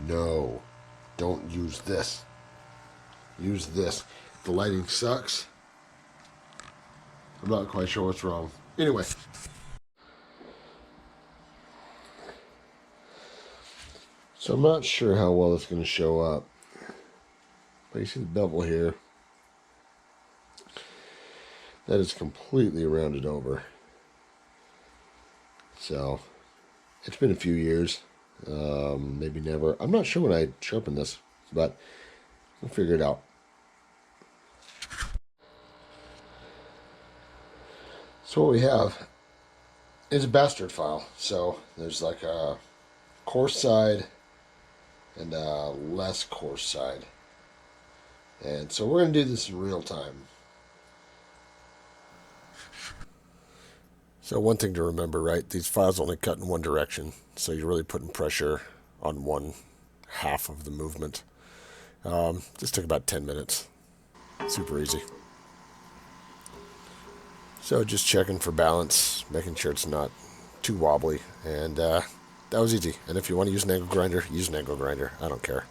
No, don't use this. Use this. The lighting sucks. I'm not quite sure what's wrong. Anyway. So I'm not sure how well it's going to show up. But you see the bevel here. That is completely rounded over. So, it's been a few years. Maybe never. I'm not sure when I sharpened this, but we'll figure it out. So what we have is a bastard file. So there's like a coarse side and a less coarse side. And so we're going to do this in real time. So one thing to remember, right? These files only cut in one direction. So you're really putting pressure on one half of the movement. This took about 10 minutes. Super easy. So just checking for balance, making sure it's not too wobbly. And that was easy. And if you want to use an angle grinder, use an angle grinder. I don't care.